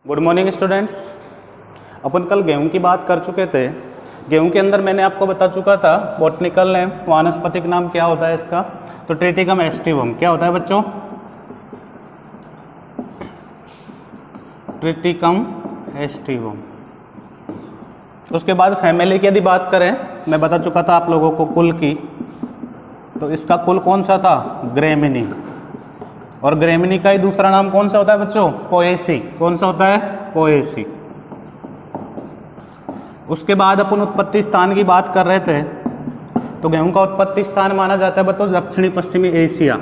Good morning students. अपन कल गेहूं की बात कर चुके थे। गेहूं के अंदर मैंने आपको बता चुका था बॉटनिकल नेम, वानस्पतिक नाम क्या होता है इसका, तो ट्रिटिकम एस्टिवम क्या होता है बच्चों, ट्रिटिकम एस्टिवम। उसके बाद फैमिली की यदि बात करें, मैं बता चुका था आप लोगों को कुल की, तो इसका कुल कौन सा था, ग्रेमिनी। और ग्रेमिनी का ही दूसरा नाम कौन सा होता है बच्चों, पोएसी। कौन सा होता है, पोएसी। उसके बाद अपन उत्पत्ति स्थान की बात कर रहे थे, तो गेहूं का उत्पत्ति स्थान माना जाता है बच्चों दक्षिणी पश्चिमी एशिया।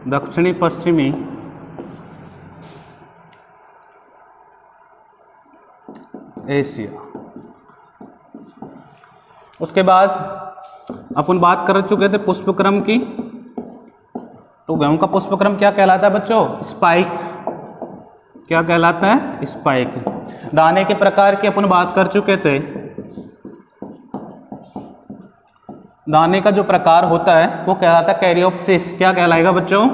दक्षिणी पश्चिमी एशिया। उसके बाद अपन बात कर चुके थे पुष्पक्रम की, तो गेहूं का पुष्पक्रम क्या कहलाता है बच्चों, स्पाइक। क्या कहलाता है, स्पाइक। दाने के प्रकार की अपन बात कर चुके थे। दाने का जो प्रकार होता है वो कहलाता है कैरियोप्सिस। क्या कहलाएगा बच्चों,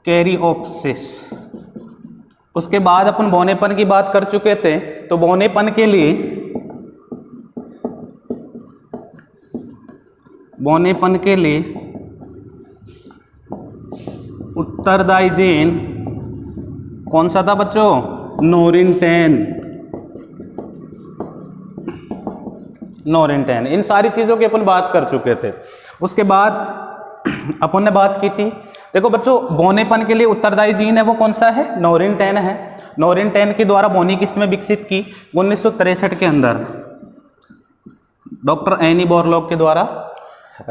कैरियोप्सिस। उसके बाद अपन बौनेपन की बात कर चुके थे, तो बौनेपन के लिए उत्तरदायी जीन कौन सा था बच्चों, नोरिन-10। इन सारी चीजों की अपन बात कर चुके थे। उसके बाद अपन ने बात की थी, देखो बच्चों बौनेपन के लिए उत्तरदायी जीन है वो कौन सा है, नोरिन-10 है। नोरिन-10 के द्वारा बौनी किस्में विकसित की 1963 के अंदर डॉक्टर एनी बोरलॉग के द्वारा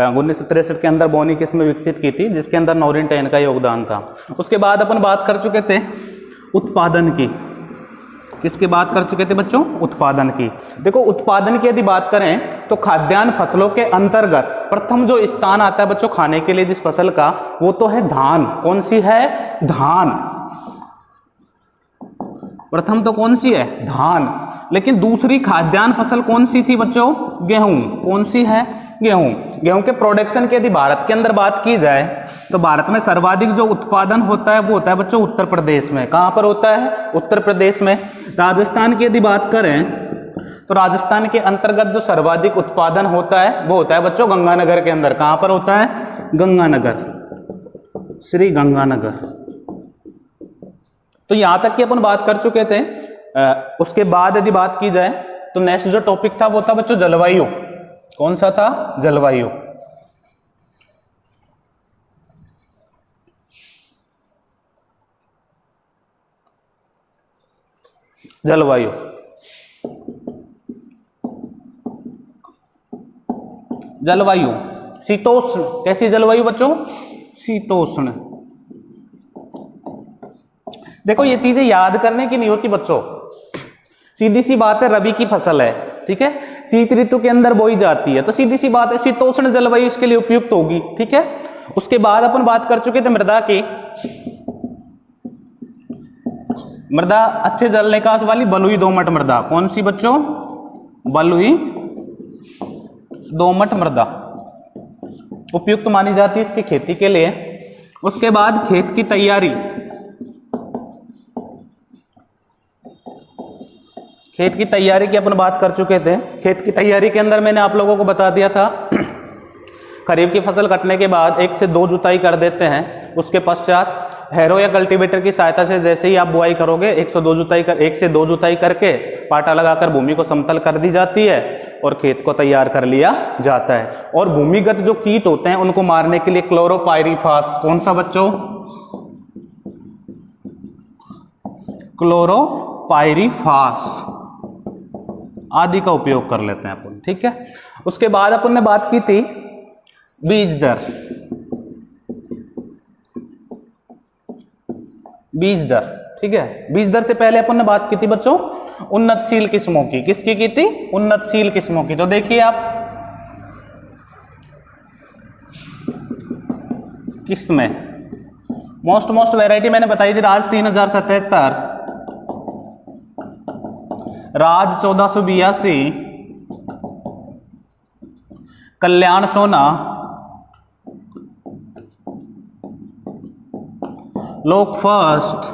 1963 के अंदर बौनी किस्में विकसित की थी, जिसके अंदर नोरिन-10 का योगदान था। उसके बाद अपन बात कर चुके थे उत्पादन की। किसकी बात कर चुके थे बच्चों, उत्पादन की। देखो उत्पादन की यदि बात करें तो खाद्यान्न फसलों के अंतर्गत प्रथम जो स्थान आता है बच्चों खाने के लिए जिस फसल का, वो तो है धान। कौन सी है, धान। प्रथम तो कौन सी है, धान। लेकिन दूसरी खाद्यान्न फसल कौन सी थी बच्चों, गेहूं। कौन सी है, गेहूं। गेहूं के प्रोडक्शन की यदि भारत के अंदर बात की जाए, तो भारत में सर्वाधिक जो उत्पादन होता है वो होता है बच्चों उत्तर प्रदेश में। कहां पर होता है, उत्तर प्रदेश में। राजस्थान की यदि बात करें, तो राजस्थान के अंतर्गत जो सर्वाधिक उत्पादन होता है वो होता है बच्चों गंगानगर के अंदर। कहां पर होता है, गंगानगर, श्री गंगानगर। तो यहां तक की अपन बात कर चुके थे। उसके बाद यदि बात की जाए तो नेक्स्ट जो टॉपिक था वो था बच्चों जलवायु। कौन सा था, जलवायु। जलवायु जलवायु शीतोष्ण। कैसी जलवायु बच्चों, शीतोष्ण। देखो ये चीजें याद करने की नहीं होती बच्चों, सीधी सी बात है, रबी की फसल है, ठीक है, शीत ऋतु के अंदर बोई जाती है, तो सीधी सी बात है शीतोष्ण जलवायु इसके लिए उपयुक्त होगी, ठीक है। उसके बाद अपन बात कर चुके थे मृदा की। मृदा अच्छे जल निकास वाली बलुई दोमट मृदा। कौन सी बच्चों, बलुई दोमट मृदा उपयुक्त मानी जाती है इसकी खेती के लिए। उसके बाद खेत की तैयारी। खेत की तैयारी की अपन बात कर चुके थे। खेत की तैयारी के अंदर मैंने आप लोगों को बता दिया था खरीफ की फसल कटने के बाद 1 से 2 जुताई कर देते हैं। उसके पश्चात हैरो या कल्टीवेटर की सहायता से जैसे ही आप बुआई करोगे 1 से 2 जुताई करके पाटा लगाकर भूमि को समतल कर दी जाती है और खेत को तैयार कर लिया जाता है। और भूमिगत जो कीट होते हैं उनको मारने के लिए क्लोरोपाइरीफास। कौन सा बच्चों, क्लोरोपाइरीफास आदि का उपयोग कर लेते हैं अपन, ठीक है। उसके बाद अपन ने बात की थी बीज दर। बीज दर, ठीक है। बीज दर से पहले अपन ने बात की थी बच्चों उन्नतशील किस्मों की। किसकी की थी, उन्नतशील किस्मों की। तो देखिए आप किस्में, मोस्ट वैरायटी मैंने बताई थी राज 3077, राज 1482, कल्याण सोना लोक फर्स्ट,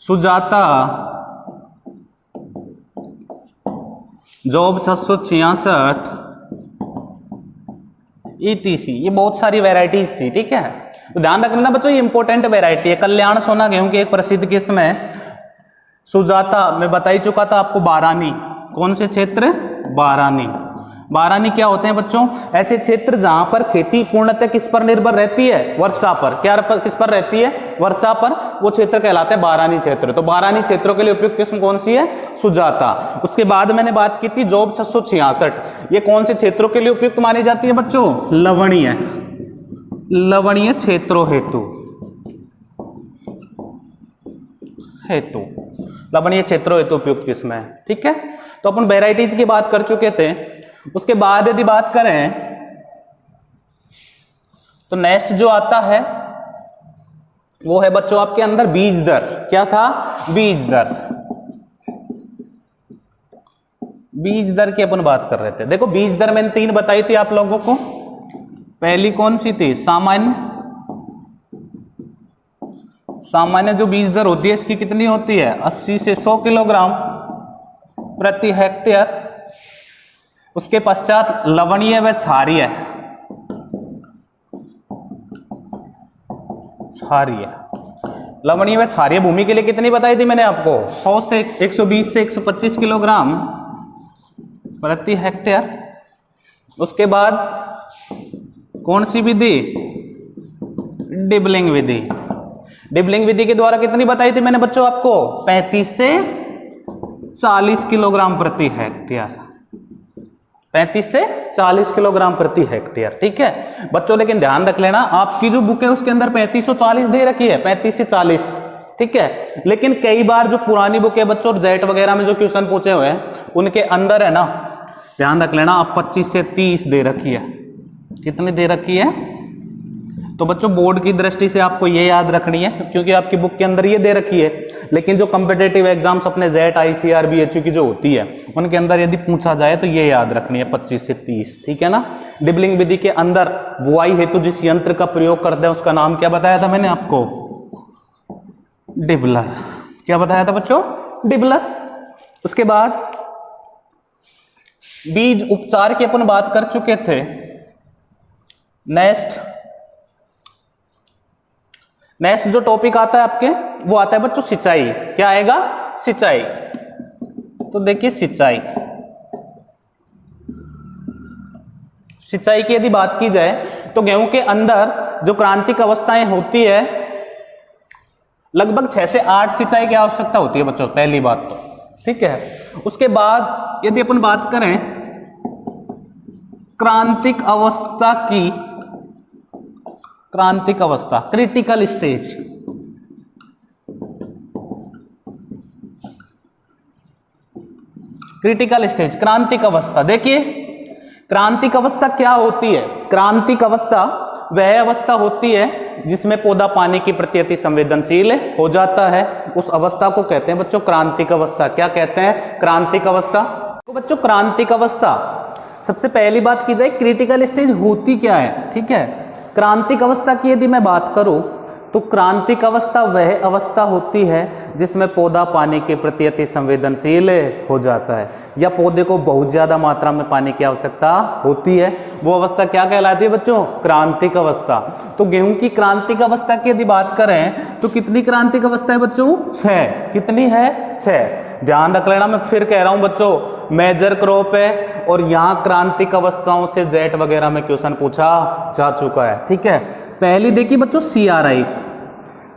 सुजाता, जॉब 666, ETC। ये बहुत सारी वैरायटीज थी, ठीक है। तो ध्यान रखना बच्चों, ये इंपॉर्टेंट वैरायटी है। कल्याण सोना गेहूं की एक प्रसिद्ध किस्म है। सुजाता मैं बता ही चुका था आपको। बारानी, कौन से क्षेत्र? बारानी। बारानी क्या होते हैं बच्चों? ऐसे क्षेत्र जहां पर खेती पूर्णतः किस पर निर्भर रहती है? वर्षा पर। क्या पर, किस पर रहती है? वर्षा पर। वो क्षेत्र कहलाते हैं बारानी क्षेत्र। तो बारानी क्षेत्रों के लिए उपयुक्त किस्म कौन सी है? सुजाता। उसके बाद मैंने बात की थी जॉब 666, ये कौन से क्षेत्रों के लिए उपयुक्त मानी जाती है बच्चों? लवणीय, लवणीय क्षेत्रों हेतु, लवणीय क्षेत्रों हेतु उपयुक्त किस्म है, ठीक है। तो अपन वेराइटीज की बात कर चुके थे। उसके बाद यदि बात करें तो नेक्स्ट जो आता है वो है बच्चों आपके अंदर बीज दर। क्या था? बीज दर। बीज दर की अपन बात कर रहे थे। देखो बीज दर मैंने 3 बताई थी आप लोगों को। पहली कौन सी थी? सामान्य। सामान्य जो बीज दर होती है इसकी कितनी होती है? 80 से 100 किलोग्राम प्रति हेक्टेयर। उसके पश्चात लवणीय व क्षारीय, क्षारीय, लवणीय व क्षारीय भूमि के लिए कितनी बताई थी मैंने आपको? 100 से 120 से 125 किलोग्राम प्रति हेक्टेयर। उसके बाद कौन सी विधि? डिबलिंग विधि। डिबलिंग विधि के द्वारा कितनी बताई थी मैंने बच्चों आपको? 35 से 40 किलोग्राम प्रति हेक्टेयर। 35 से 40 किलोग्राम प्रति हेक्टेयर, ठीक है बच्चों। लेकिन ध्यान रख लेना, आपकी जो बुक है उसके अंदर 35 और 40 दे रखी है, 35 से 40, ठीक है। लेकिन कई बार जो पुरानी बुक है बच्चों, जेट वगैरह में जो क्वेश्चन पूछे हुए हैं उनके अंदर है ना, ध्यान रख लेना, आप 25 से 30 दे रखी है। कितनी दे रखी है? तो बच्चों बोर्ड की दृष्टि से आपको ये याद रखनी है, क्योंकि आपकी बुक के अंदर ये दे रखी है। लेकिन जो कॉम्पिटिटिव एग्जाम्स अपने जेट, ICR, BHU की जो होती है उनके अंदर यदि पूछा जाए तो ये याद रखनी है 25 से 30, ठीक है ना। डिबलिंग विधि के अंदर बुआई हेतु जिस यंत्र का प्रयोग करते हैं उसका नाम क्या बताया था मैंने आपको? डिबलर। क्या बताया था बच्चों? डिबलर। उसके बाद बीज उपचार की अपन बात कर चुके थे। नेक्स्ट जो टॉपिक आता है आपके वो आता है बच्चों सिंचाई। क्या आएगा? सिंचाई। तो देखिए सिंचाई, सिंचाई की यदि बात की जाए तो गेहूं के अंदर जो क्रांतिक अवस्थाएं होती है लगभग 6 से 8 सिंचाई की आवश्यकता होती है बच्चों, पहली बात तो, ठीक है। उसके बाद यदि अपन बात करें क्रांतिक अवस्था की, क्रांतिक अवस्था, क्रिटिकल स्टेज, क्रिटिकल स्टेज, क्रांतिक अवस्था। देखिए क्रांतिक अवस्था क्या होती है? क्रांतिक अवस्था वह अवस्था होती है जिसमें पौधा पानी के प्रति अति संवेदनशील हो जाता है, उस अवस्था को कहते हैं बच्चों क्रांतिक अवस्था। क्या कहते हैं? क्रांतिक अवस्था। तो बच्चों क्रांतिक अवस्था, सबसे पहली बात की जाए क्रिटिकल स्टेज होती क्या है, ठीक है। क्रांतिक अवस्था की यदि मैं बात करूं तो क्रांतिक अवस्था वह अवस्था होती है जिसमें पौधा पानी के प्रति अति संवेदनशील हो जाता है या पौधे को बहुत ज्यादा मात्रा में पानी की आवश्यकता होती है। वो अवस्था क्या कहलाती है बच्चों? क्रांतिक अवस्था। तो गेहूं की क्रांतिक अवस्था की यदि बात करें तो कितनी क्रांतिक अवस्था है बच्चों? 6। कितनी है? 6। ध्यान रख लेना, मैं फिर कह रहा हूं बच्चों, मेजर क्रॉप है और यहाँ क्रांतिक अवस्थाओं से जेट वगैरह में क्वेश्चन पूछा जा चुका है, ठीक है। पहली देखिए बच्चों CRI,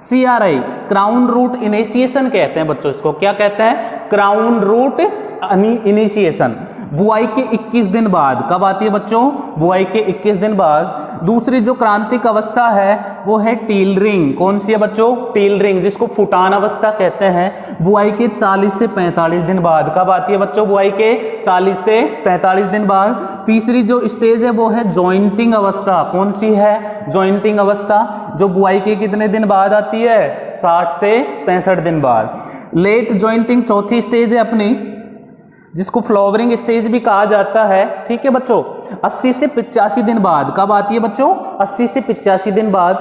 CRI crown root initiation कहते हैं बच्चों इसको। क्या कहते हैं? Crown root initiation. बुआई के 21 दिन बाद। कब आती है बच्चों? बुआई के 21 दिन बाद। दूसरी जो क्रांतिक अवस्था है वो है टीलरिंग। कौन सी है बच्चों? टीलरिंग, जिसको फुटान अवस्था कहते हैं। बुआई के 40 से 45 दिन बाद। कब आती है बच्चों? बुआई के 40 से 45 दिन बाद। तीसरी जो स्टेज है वो है जॉइंटिंग अवस्था। कौन सी है? जॉइंटिंग अवस्था, जो बुआई के कितने दिन बाद आती है? 60 से 65 दिन बाद। लेट जॉइंटिंग चौथी स्टेज है अपनी, जिसको फ्लावरिंग स्टेज भी कहा जाता है, ठीक है बच्चों। 80 से 85 दिन बाद। कब आती है बच्चों? 80 से 85 दिन बाद।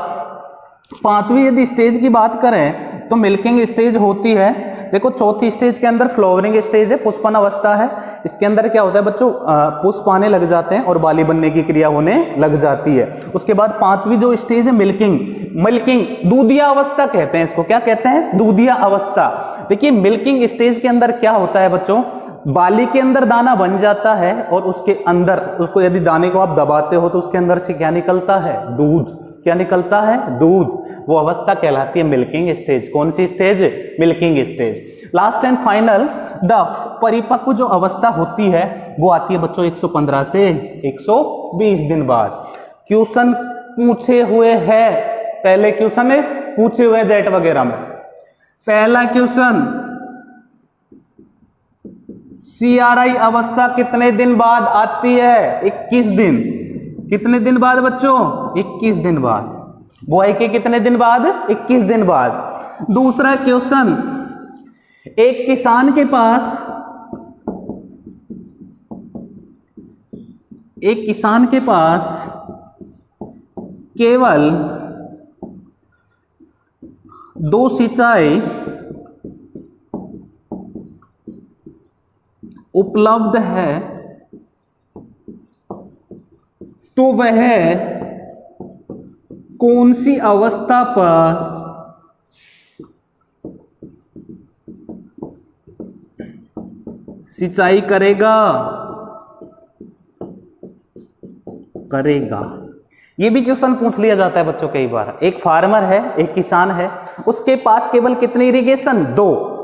पांचवी यदि स्टेज की बात करें तो मिल्किंग स्टेज होती है। देखो चौथी स्टेज के अंदर फ्लावरिंग स्टेज है, पुष्पन अवस्था है। इसके अंदर क्या होता है बच्चों, पुष्प आने लग जाते हैं और बाली बनने की क्रिया होने लग जाती है। उसके बाद पांचवी जो स्टेज है मिल्किंग दूधिया अवस्था कहते हैं इसको। क्या कहते हैं? दूधिया अवस्था। देखिए मिल्किंग स्टेज के अंदर क्या होता है बच्चों, बाली के अंदर दाना बन जाता है और उसके अंदर उसको यदि दाने को आप दबाते हो तो उसके अंदर से क्या निकलता है? दूध। क्या निकलता है? दूध। वो अवस्था कहलाती है मिल्किंग स्टेज। कौन सी stage? Milking stage. Last and final the परिपक्व जो अवस्था होती है वो आती है बच्चों 115 से 120 दिन बाद। क्वेश्चन पूछे हुए है, पहले क्वेश्चन है पूछे हुए जेट वगैरह में। पहला क्वेश्चन, CRI अवस्था कितने दिन बाद आती है? 21 दिन। कितने दिन बाद बच्चों? 21 दिन बाद। बुआई के कितने दिन बाद? 21 दिन बाद। दूसरा क्वेश्चन, एक किसान के पास केवल 2 सिंचाई उपलब्ध है तो वह कौन सी अवस्था पर सिंचाई करेगा? ये भी क्वेश्चन पूछ लिया जाता है बच्चों कई बार। एक फार्मर है, एक किसान है, उसके पास केवल कितनी इरिगेशन?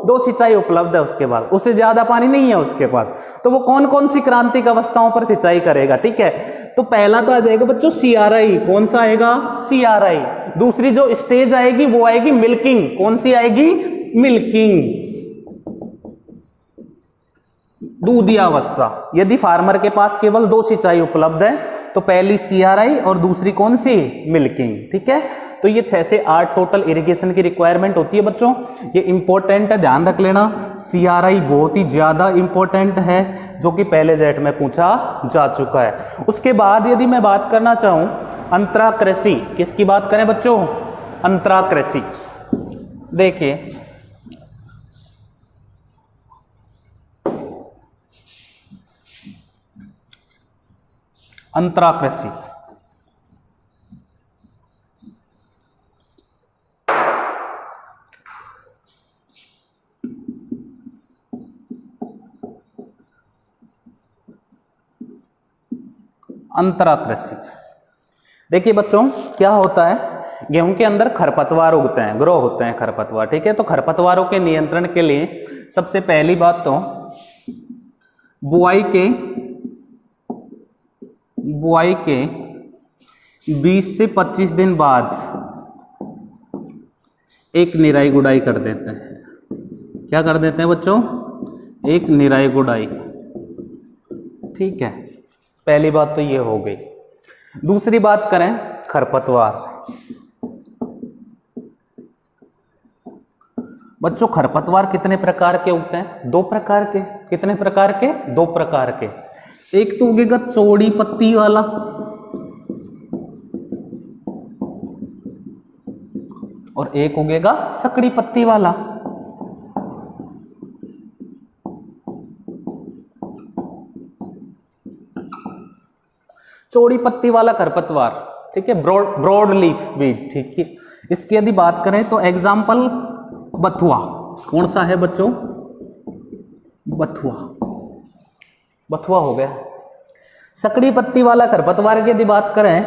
दो सिंचाई उपलब्ध है उसके पास, उससे ज्यादा पानी नहीं है उसके पास, तो वो कौन कौन सी क्रांतिक अवस्थाओं पर सिंचाई करेगा? ठीक है, तो पहला तो आ जाएगा बच्चों CRI। कौन सा आएगा? CRI। दूसरी जो स्टेज आएगी वो आएगी मिल्किंग। कौन सी आएगी? मिल्किंग, दूधिया अवस्था। यदि फार्मर के पास केवल 2 सिंचाई उपलब्ध है तो पहली CRI और दूसरी कौन सी? मिल्किंग। ठीक है, तो ये 6 से 8 टोटल इरिगेशन की रिक्वायरमेंट होती है बच्चों। ये इंपॉर्टेंट है, ध्यान रख लेना। CRI बहुत ही ज्यादा इंपॉर्टेंट है जो कि पहले जेट में पूछा जा चुका है। उसके बाद यदि मैं बात करना चाहूं अंतरा कृषि, किसकी बात करें बच्चों? अंतरा कृषि। देखिए अंतरा कृषि, अंतरा कृषि। देखिए बच्चों क्या होता है, गेहूं के अंदर खरपतवार उगते हैं, ग्रो होते हैं खरपतवार। ठीक है, तो खरपतवारों के नियंत्रण के लिए सबसे पहली बात तो बुआई के 20 से 25 दिन बाद एक निराई गुड़ाई कर देते हैं। क्या कर देते हैं बच्चों? एक निराई गुड़ाई। ठीक है, पहली बात तो ये हो गई। दूसरी बात करें खरपतवार। बच्चों खरपतवार कितने प्रकार के उगते हैं? 2 प्रकार के। कितने प्रकार के? 2 प्रकार के। एक तो उगेगा चौड़ी पत्ती वाला, और एक उगेगा सकड़ी पत्ती वाला। चौड़ी पत्ती वाला खरपतवार, ठीक है, ब्रॉड लीफ वीड। ठीक है, इसकी यदि बात करें तो एग्जाम्पल बथुआ। कौन सा है बच्चों? बथुआ हो गया। सकड़ी पत्ती वाला खरपतवार की यदि बात करें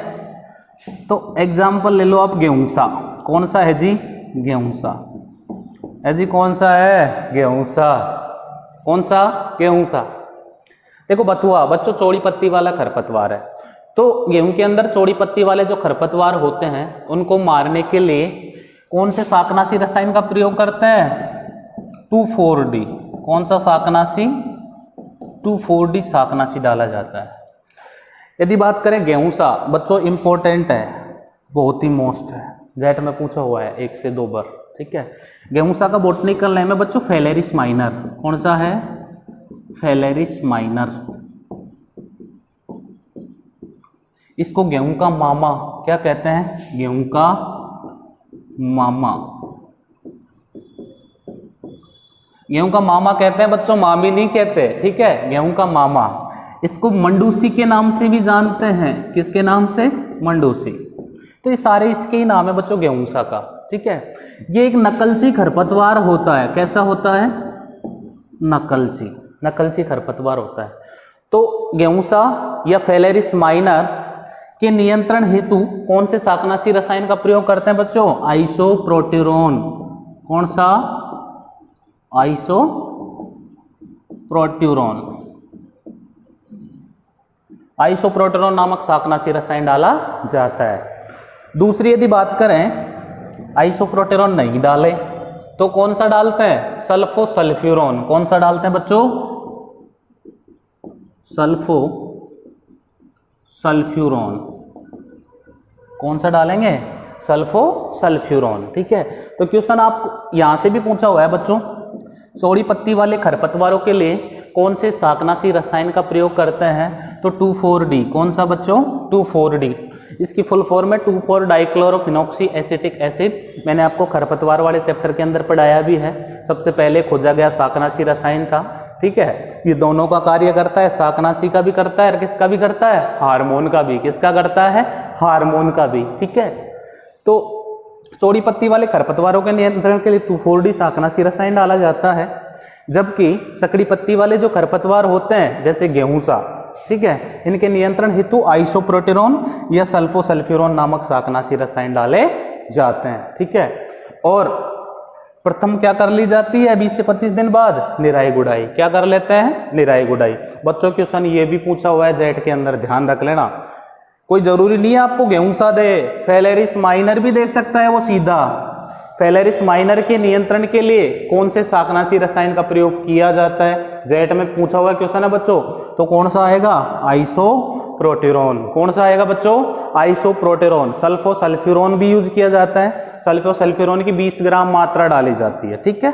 तो एग्जाम्पल ले लो आप गेहूंसा। कौन सा है जी? गेहूंसा है जी। कौन सा है? गेहूंसा। कौन सा? गेहूंसा। देखो बथुआ बच्चों चौड़ी पत्ती वाला खरपतवार है, तो गेहूं के अंदर चौड़ी पत्ती वाले जो खरपतवार होते हैं उनको मारने के लिए कौन से शाकनाशी रसायन का प्रयोग करते हैं? 2,4-D। कौन सा शाकनाशी? 2,4-D शाकनाशी डाला जाता है। यदि बात करें गेहूंसा, बच्चों इंपॉर्टेंट है, बहुत ही मोस्ट है, जेट में पूछा हुआ है 1 से 2 बार। ठीक है, गेहूंसा का बॉटनिकल नेम है बच्चों फेलेरिस माइनर। कौन सा है? Phalaris minor. इसको गेहूं का मामा क्या कहते हैं? गेहूं का मामा। गेहूं का मामा कहते हैं बच्चों, मामी नहीं कहते, ठीक है, गेहूं का मामा। इसको मंडूसी के नाम से भी जानते हैं, किसके नाम से? मंडूसी। तो ये सारे इसके ही नाम है बच्चों गेहूंसा का, ठीक है। ये एक नकलची खरपतवार होता है, कैसा होता है? नकलची खरपतवार होता है। तो गेहूंसा या फेलेरिस माइनर के नियंत्रण हेतु कौन से शाकनाशी रसायन का प्रयोग करते हैं बच्चों? आइसोप्रोटेरोन। कौन सा? आइसोप्रोटेरोन नामक शाकनाशी रसायन डाला जाता है। दूसरी यदि बात करें, आइसोप्रोटेरोन नहीं डाले तो कौन सा डालते हैं? सल्फोसल्फ्यूरोन। कौन सा डालते हैं बच्चों? सल्फोसल्फ्यूरोन। कौन सा डालेंगे? सल्फोसल्फ्यूरोन, ठीक है। तो क्वेश्चन आप यहां से भी पूछा हुआ है बच्चों, चौड़ी पत्ती वाले खरपतवारों के लिए कौन से शाकनाशी रसायन का प्रयोग करते हैं? तो 2,4-D। कौन सा बच्चों? 2,4-D। इसकी फुल फॉर्म है 2,4-डाइक्लोरोफिनॉक्सी एसिटिक एसिड। मैंने आपको खरपतवार वाले चैप्टर के अंदर पढ़ाया भी है। सबसे पहले खोजा गया शाकनाशी रसायन था, ठीक है। ये दोनों का कार्य करता है, शाकनाशी का भी करता है और किसका भी करता है? हार्मोन का भी। किसका करता है? हार्मोन का भी, ठीक है। तो चौड़ी पत्ती वाले खरपतवारों के नियंत्रण के लिए 2,4-D शाकनाशी रसायन डाला जाता है, जबकि सकड़ी पत्ती वाले जो खरपतवार होते हैं जैसे गेहूंसा, ठीक है, इनके नियंत्रण हेतु आइसोप्रोटेरोन या सल्फोसल्फ्यूरोन नामक शाकनाशी रसायन डाले जाते हैं, ठीक है। और प्रथम क्या कर ली जाती है 20 से 25 दिन बाद? निराई गुड़ाई। क्या कर लेते हैं? निराई गुड़ाई। बच्चों क्वेश्चन ये भी पूछा हुआ है जेट के अंदर, ध्यान रख लेना। कोई जरूरी नहीं है आपको गेहूंसा दे, फेलेरिस माइनर भी दे सकता है वो सीधा। फेलेरिस माइनर के नियंत्रण के लिए कौन से शाकनाशी रसायन का प्रयोग किया जाता है? जेट में पूछा हुआ क्वेश्चन है बच्चों, तो कौन सा आएगा? आइसोप्रोटेरोन। कौन सा आएगा बच्चों? आइसोप्रोटेरोन। सल्फोसल्फ्यूरोन भी यूज किया जाता है, सल्फोसल्फ्यूरोन की 20 ग्राम मात्रा डाली जाती है, ठीक है।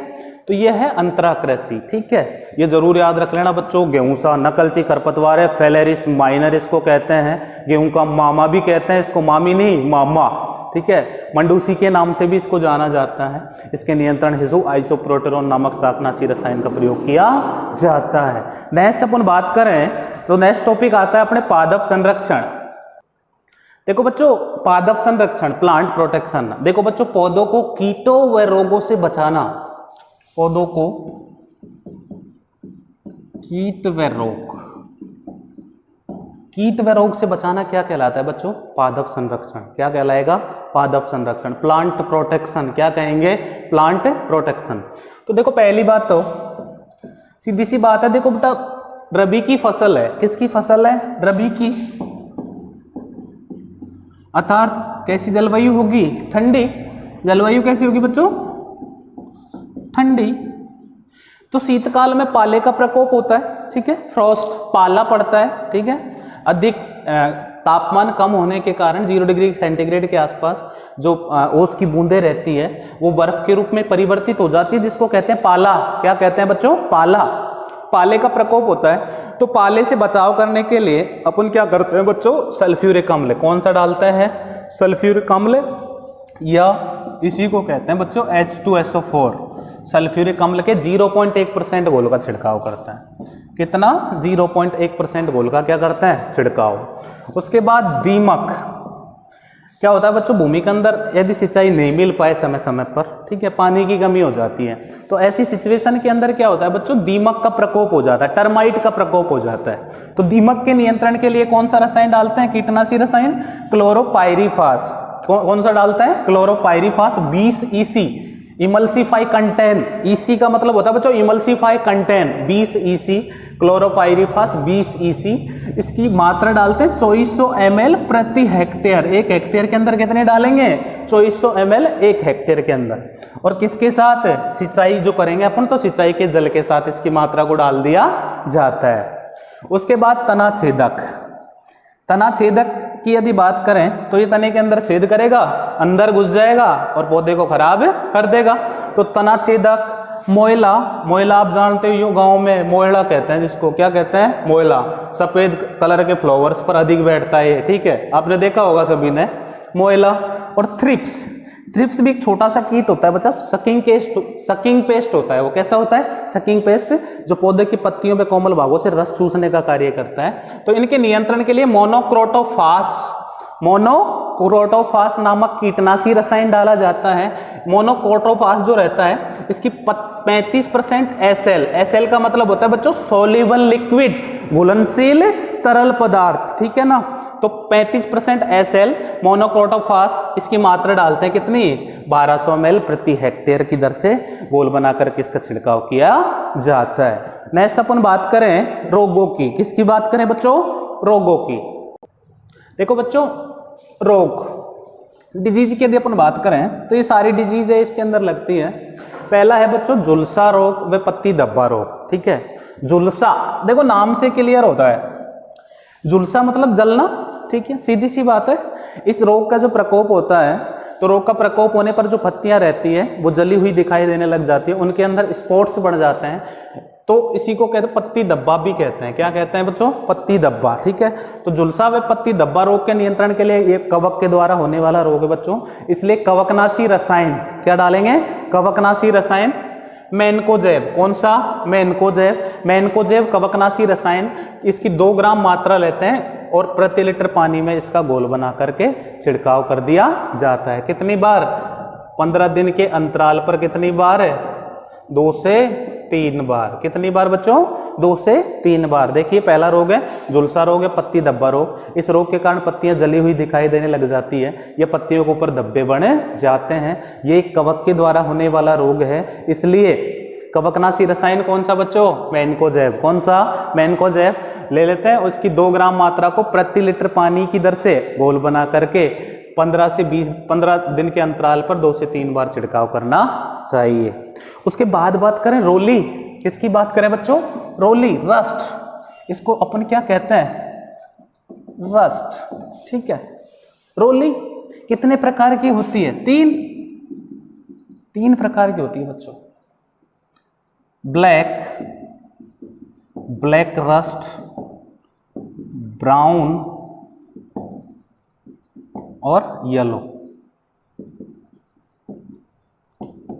तो यह है अंतराकृषि, ठीक है। ये जरूर याद रख लेना बच्चों, गेहूंसा नकलची खरपतवार है, फेलेरिस माइनर इसको कहते हैं, गेहूं का मामा भी कहते हैं इसको, मामी नहीं मामा, ठीक है। मंडूसी के नाम से भी इसको जाना जाता है। इसके नियंत्रण हेतु आइसोप्रोटेरोन नामक शाकनाशी रसायन का प्रयोग किया जाता है। नेक्स्ट अपन बात करें तो नेक्स्ट टॉपिक आता है अपने पादप संरक्षण। देखो बच्चों, पादप संरक्षण, प्लांट प्रोटेक्शन। देखो बच्चों, पौधों को कीटों व रोगों से बचाना, पौधों को कीट व रोग से बचाना क्या कहलाता है बच्चों? पादप संरक्षण। क्या कहलाएगा? पादप संरक्षण। प्लांट प्रोटेक्शन क्या कहेंगे? Plant protection. तो देखो पहली बात तो सीधी सी बात है, देखो बेटा रबी की फसल है, किसकी फसल है? रबी की, अर्थात कैसी जलवायु होगी? ठंडी। जलवायु कैसी होगी बच्चों? ठंडी। तो शीतकाल में पाले का प्रकोप होता है, ठीक है, फ्रॉस्ट, पाला पड़ता है, ठीक है। अधिक तापमान कम होने के कारण 0 डिग्री सेंटीग्रेड के आसपास जो ओस की बूंदें रहती है वो बर्फ के रूप में परिवर्तित हो जाती है, जिसको कहते हैं पाला। क्या कहते हैं बच्चों? पाला। पाले का प्रकोप होता है। तो पाले से बचाव करने के लिए अपन क्या करते हैं बच्चों? सल्फ्यूरिक अम्ल। कौन सा डालते हैं? सल्फ्यूरिक अम्ल, या इसी को कहते हैं बच्चों H2SO4। सल्फ्यूरिक अम्ल के 0.1% घोल का छिड़काव करता है। कितना? 0.1% घोल का क्या करते हैं? छिड़काव। उसके बाद दीमक। क्या होता है बच्चों? भूमि के अंदर यदि सिंचाई नहीं मिल पाए समय समय पर, ठीक है, पानी की कमी हो जाती है, तो ऐसी सिचुएशन के अंदर क्या होता है बच्चों? दीमक का प्रकोप हो जाता है, टर्माइट का प्रकोप हो जाता है। तो दीमक के नियंत्रण के लिए कौन सा रसायन डालते हैं? कीटनाशी रसायन क्लोरोपाइरीफास। कौन सा डालता है? Chlorpyrifos 20 EC, emulsify contain. EC का मतलब होता है बच्चों emulsify contain, 20 EC, chlorpyrifos 20 EC। इसकी मात्रा डालते हैं 2400 ml प्रति हेक्टेयर। एक हेक्टेयर के अंदर कितने डालेंगे? 2400 ml एक हेक्टेयर के अंदर। और किसके साथ? सिंचाई जो करेंगे अपन, तो सिंचाई के जल के साथ इसकी मात्रा को डाल दिया जाता है। उसके बाद तना छेदक। तना छेदक की यदि बात करें तो ये तने के अंदर छेद करेगा, अंदर घुस जाएगा और पौधे को खराब कर देगा। तो तना छेदक। मोयला, मोयला आप जानते हो गांव में मोयला कहते हैं जिसको, क्या कहते हैं? मोयला। सफेद कलर के फ्लावर्स पर अधिक बैठता है, ठीक है, आपने देखा होगा सभी ने। मोयला। और थ्रिप्स। थ्रिप्स भी एक छोटा सा कीट होता है बच्चा, सकिंग पेस्ट होता है। वो कैसा होता है? सकिंग पेस्ट, जो पौधे की पत्तियों पे कोमल भागों से रस चूसने का कार्य करता है। तो इनके नियंत्रण के लिए मोनोक्रोटोफास नामक कीटनाशी रसायन डाला जाता है। मोनोक्रोटोफास जो रहता है इसकी 35% एसएल का मतलब होता है बच्चों सोल्यूबल लिक्विड, घुलनशील तरल पदार्थ, ठीक है ना। तो 35% एसएल मोनोक्रोटोफास, इसकी मात्रा डालते हैं कितनी? 1200 ml प्रति हेक्टेयर की दर से घोल बना करके इसका छिड़काव किया जाता है। नेक्स्ट अपन बात करें रोगों की। किसकी बात करें बच्चों? रोगों की। देखो बच्चों, रोग डिजीज की यदि अपन बात करें तो ये सारी डिजीज है इसके अंदर लगती है। पहला है बच्चों झुलसा रोग व पत्ती धब्बा रोग, ठीक है। झुलसा देखो नाम से क्लियर होता है, झुलसा मतलब जलना, ठीक है, सीधी सी बात है। इस रोग का जो प्रकोप होता है, तो रोग का प्रकोप होने पर जो पत्तियां रहती है वो जली हुई दिखाई देने लग जाती है, उनके अंदर स्पॉट्स बढ़ जाते हैं, तो इसी को कहते हैं पत्ती धब्बा भी कहते हैं। क्या कहते हैं बच्चों? पत्ती धब्बा, ठीक है। तो झुलसा व पत्ती धब्बा रोग के नियंत्रण के लिए ये कवक के द्वारा होने वाला रोग है बच्चों, इसलिए कवकनाशी रसायन क्या डालेंगे? कवकनाशी रसायन मैनकोजेब। कौन सा? मैनकोजेब कवकनाशी रसायन, इसकी 2 ग्राम मात्रा लेते हैं और प्रति लीटर पानी में इसका घोल बना करके छिड़काव कर दिया जाता है। कितनी बार? 15 दिन के अंतराल पर कितनी बार है? 2 से 3 बार। कितनी बार बच्चों? 2 से 3 बार। देखिए पहला रोग है झुलसा रोग है पत्ती धब्बा रोग। इस रोग के कारण पत्तियां जली हुई दिखाई देने लग जाती है, ये पत्तियों के ऊपर धब्बे बने जाते हैं। ये एक कवक के द्वारा होने वाला रोग है, इसलिए कवकनाशी रसायन कौन सा बच्चों? मैनकोजेब। कौन सा? मैनकोजेब ले लेते हैं, उसकी 2 ग्राम मात्रा को प्रति लीटर पानी की दर से घोल बना करके 15 दिन के अंतराल पर 2 से 3 बार छिड़काव करना चाहिए। उसके बाद बात करें रोली। किसकी बात करें बच्चों? रोली, रस्ट। इसको अपन क्या कहते हैं? रस्ट, ठीक है। रोली कितने प्रकार की होती है? 3 प्रकार की होती है बच्चों। ब्लैक रस्ट, ब्राउन और येलो।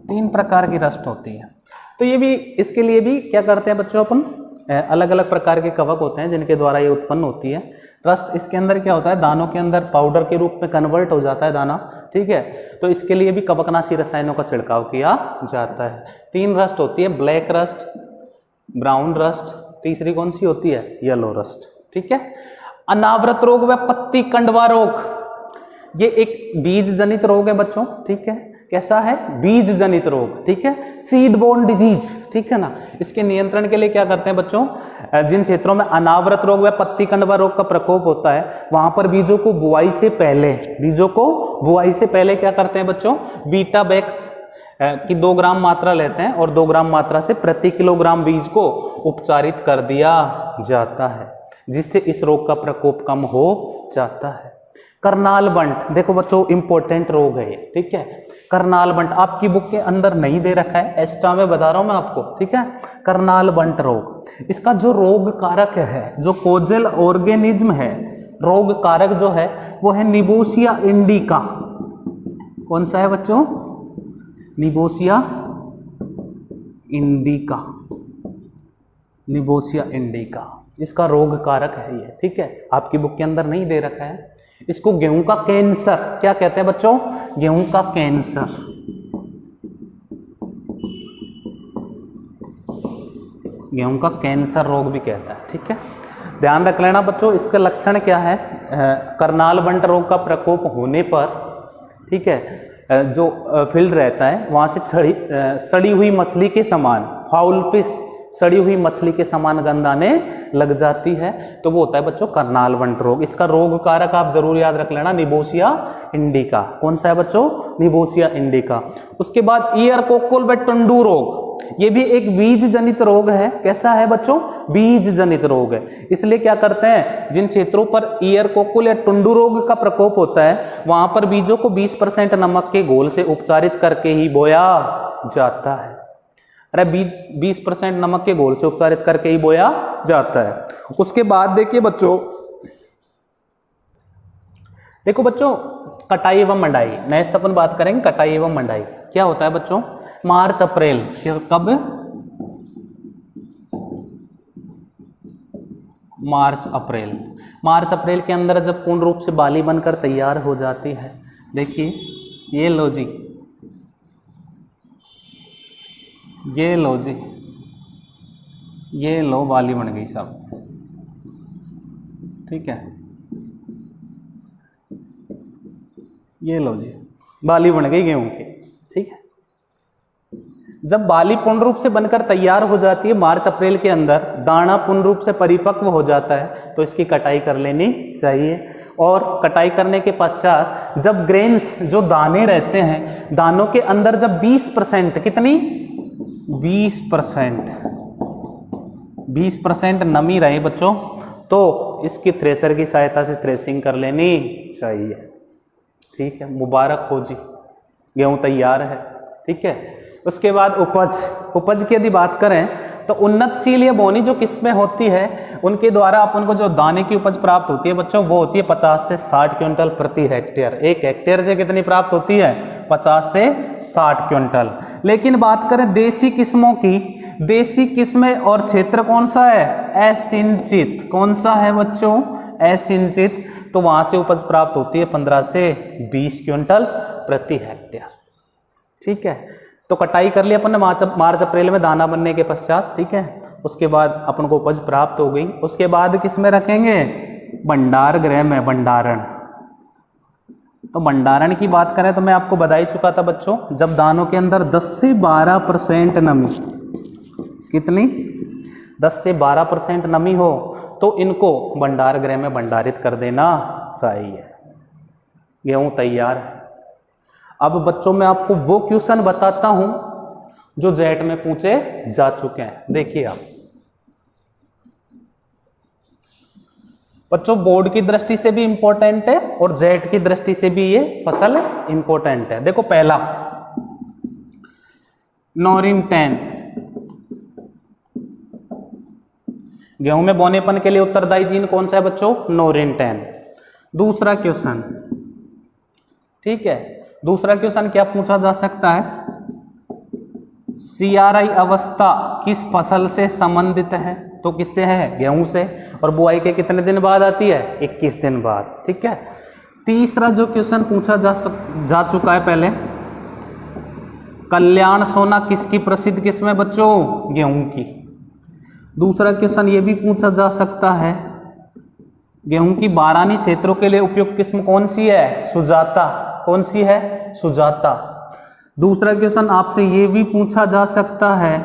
3 प्रकार की रस्ट होती है। तो ये भी, इसके लिए भी क्या करते हैं बच्चों अपन, अलग अलग प्रकार के कवक होते हैं जिनके द्वारा ये उत्पन्न होती है रस्ट। इसके अंदर क्या होता है? दानों के अंदर पाउडर के रूप में कन्वर्ट हो जाता है दाना, ठीक है। तो इसके लिए भी कवकनाशी रसायनों का छिड़काव किया जाता है। 3 रस्ट होती है, ब्लैक रस्ट, ब्राउन रस्ट, तीसरी कौन सी होती है? येलो रस्ट, ठीक है। अनावृत रोग व पत्ती कंडवा रोग, ये एक बीज जनित रोग है बच्चों, ठीक है। कैसा है? बीज जनित रोग, ठीक है। सीड बोर्न डिजीज, ठीक है ना। इसके नियंत्रण के लिए क्या करते हैं बच्चों? जिन क्षेत्रों में अनावृत रोग व पत्ती कंडवा रोग का प्रकोप होता है, वहां पर बीजों को बुआई से पहले क्या करते हैं बच्चों? बीटाबैक्स की 2 ग्राम मात्रा लेते हैं और 2 ग्राम मात्रा से प्रति किलोग्राम बीज को उपचारित कर दिया जाता है, जिससे इस रोग का प्रकोप कम हो जाता है। करनाल बंट, देखो बच्चों इंपॉर्टेंट रोग है ये, ठीक है। करनाल बंट आपकी बुक के अंदर नहीं दे रखा है, एक्स्ट्रा में बता रहा हूं मैं आपको, ठीक है। करनाल बंट रोग, इसका जो रोग कारक है, जो कोजल ऑर्गेनिज्म है, रोग कारक जो है वो है निबोसिया इंडिका। कौन सा है बच्चों? निबोसिया इंडिका, इसका रोग कारक है ये, ठीक है। आपकी बुक के अंदर नहीं दे रखा है। इसको गेहूं का कैंसर क्या कहते हैं बच्चों? गेहूं का कैंसर, गेहूं का कैंसर रोग भी कहता है, ठीक है। ध्यान रख लेना बच्चों, इसका लक्षण क्या है? करनाल बंट रोग का प्रकोप होने पर, ठीक है, जो फील्ड रहता है वहां से सड़ी हुई मछली के समान, फाउल फिश, सड़ी हुई मछली के समान गंध आने लग जाती है, तो वो होता है बच्चों करनाल बंट रोग। इसका रोग कारक आप जरूर याद रख लेना, निबोसिया इंडिका। कौन सा है बच्चों? निबोसिया इंडिका। उसके बाद ईयर कोकुल व टुंडू रोग, ये भी एक बीज जनित रोग है। कैसा है बच्चों? बीज जनित रोग है। इसलिए क्या करते हैं, जिन क्षेत्रों पर ईयर कोकुल या टुंडू रोग का प्रकोप होता है वहां पर बीजों को 20% नमक के घोल से उपचारित करके ही बोया जाता है। अरे 20% नमक के घोल से उपचारित करके ही बोया जाता है। उसके बाद देखिए बच्चों कटाई एवं मंडाई। नेक्स्ट अपन बात करेंगे कटाई एवं मंडाई। क्या होता है बच्चों, मार्च अप्रैल, कब, मार्च अप्रैल। मार्च अप्रैल के अंदर जब पूर्ण रूप से बाली बनकर तैयार हो जाती है, देखिए ये लो जी, ये लो जी, ये लो बाली बन गई सब, ठीक है, ये लो जी बाली बन गई गेहूं की, ठीक है। जब बाली पूर्ण रूप से बनकर तैयार हो जाती है मार्च अप्रैल के अंदर, दाना पूर्ण रूप से परिपक्व हो जाता है, तो इसकी कटाई कर लेनी चाहिए। और कटाई करने के पश्चात जब ग्रेन्स, जो दाने रहते हैं, दानों के अंदर जब 20%, कितनी, 20% नमी रहे बच्चों, तो इसकी थ्रेसर की सहायता से थ्रेसिंग कर लेनी चाहिए, ठीक है। मुबारक हो जी, गेहूं तैयार है, ठीक है। उसके बाद उपज की यदि बात करें तो उन्नतशील या बोनी जो किस्में होती है, उनके द्वारा अपन को जो दाने की उपज प्राप्त होती है बच्चों, वो होती है 50 से 60 क्विंटल प्रति हेक्टेयर। एक हेक्टेयर से कितनी प्राप्त होती है, 50 से 60 क्विंटल। लेकिन बात करें देसी किस्मों की, देसी किस्में और क्षेत्र कौन सा है, असिंचित, कौन सा है बच्चों, असिंचित, तो वहां से उपज प्राप्त होती है 15 से 20 क्विंटल प्रति हेक्टेयर, ठीक है। तो कटाई कर लिया अपन ने मार्च अप्रैल में दाना बनने के पश्चात, ठीक है। उसके बाद अपन को उपज प्राप्त हो गई। उसके बाद किस में रखेंगे, भंडार गृह में, भंडारण। तो भंडारण की बात करें तो मैं आपको बता ही चुका था बच्चों, जब दानों के अंदर 10 से 12% नमी, कितनी, 10 से 12% नमी हो, तो इनको भंडार गृह में भंडारित कर देना चाहिए। गेहूं तैयार है। अब बच्चों मैं आपको वो क्वेश्चन बताता हूं जो जेट में पूछे जा चुके हैं। देखिए आप बच्चों, बोर्ड की दृष्टि से भी इंपॉर्टेंट है और जेट की दृष्टि से भी ये फसल इंपॉर्टेंट है। देखो पहला, नोरिन 10, गेहूं में बोनेपन के लिए उत्तरदायी जीन कौन सा है बच्चों, नोरिन 10। दूसरा क्वेश्चन, ठीक है, दूसरा क्वेश्चन क्या पूछा जा सकता है, CRI अवस्था किस फसल से संबंधित है, तो किससे है, गेहूं से, और बुआई के कितने दिन बाद आती है, 21 दिन बाद, ठीक है। तीसरा जो क्वेश्चन पूछा जा चुका है पहले, कल्याण सोना किसकी प्रसिद्ध किस्म है बच्चों, गेहूं की। दूसरा क्वेश्चन ये भी पूछा जा सकता है, गेहूं की बारानी क्षेत्रों के लिए उपयुक्त किस्म कौन सी है, सुजाता, कौन सी है, सुजाता। दूसरा क्वेश्चन आपसे ये भी पूछा जा सकता है,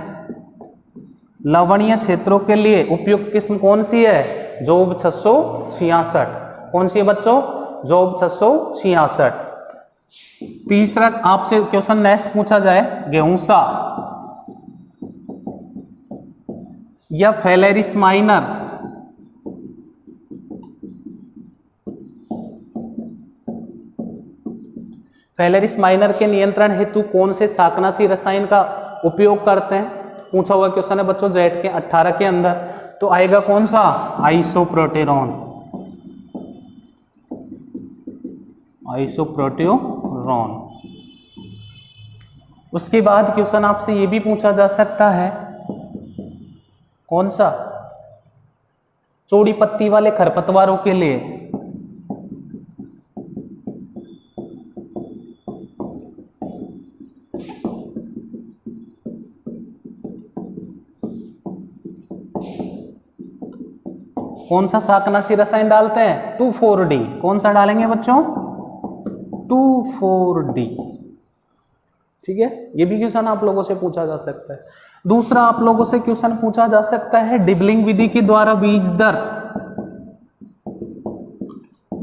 लवणीय क्षेत्रों के लिए उपयुक्त किस्म कौन सी है, जोब 666, कौन सी है बच्चों, जोब 666। तीसरा आपसे क्वेश्चन नेक्स्ट पूछा जाए, गेहूंसा या फेलेरिस माइनर, फेलेरिस माइनर के नियंत्रण हेतु कौन से शाकनाशी रसायन का उपयोग करते हैं, पूछा हुआ क्वेश्चन है बच्चों जेट के 18 के अंदर। तो आएगा कौन सा, आइसोप्रोटेरॉन, आइसोप्रोटेरॉन। उसके बाद क्वेश्चन आपसे ये भी पूछा जा सकता है, कौन सा, चौड़ी पत्ती वाले खरपतवारों के लिए कौन सा शाकनाशी रसायन डालते हैं, 2,4-D, कौन सा डालेंगे बच्चों, 2,4-D, ठीक है। ये भी क्वेश्चन आप लोगों से पूछा जा सकता है। दूसरा आप लोगों से क्वेश्चन पूछा जा सकता है, डिबलिंग विधि के द्वारा बीज दर,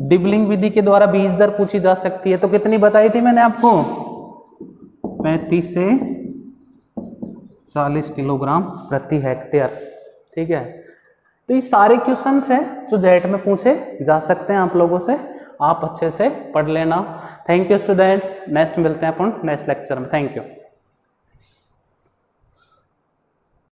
डिबलिंग विधि के द्वारा बीज दर पूछी जा सकती है। तो कितनी बताई थी मैंने आपको, 35 से 40 किलोग्राम प्रति हेक्टेयर, ठीक है। तो ये सारे क्वेश्चंस हैं जो जेट में पूछे जा सकते हैं आप लोगों से, आप अच्छे से पढ़ लेना। थैंक यू स्टूडेंट्स, नेक्स्ट मिलते हैं अपन नेक्स्ट लेक्चर में। Thank you.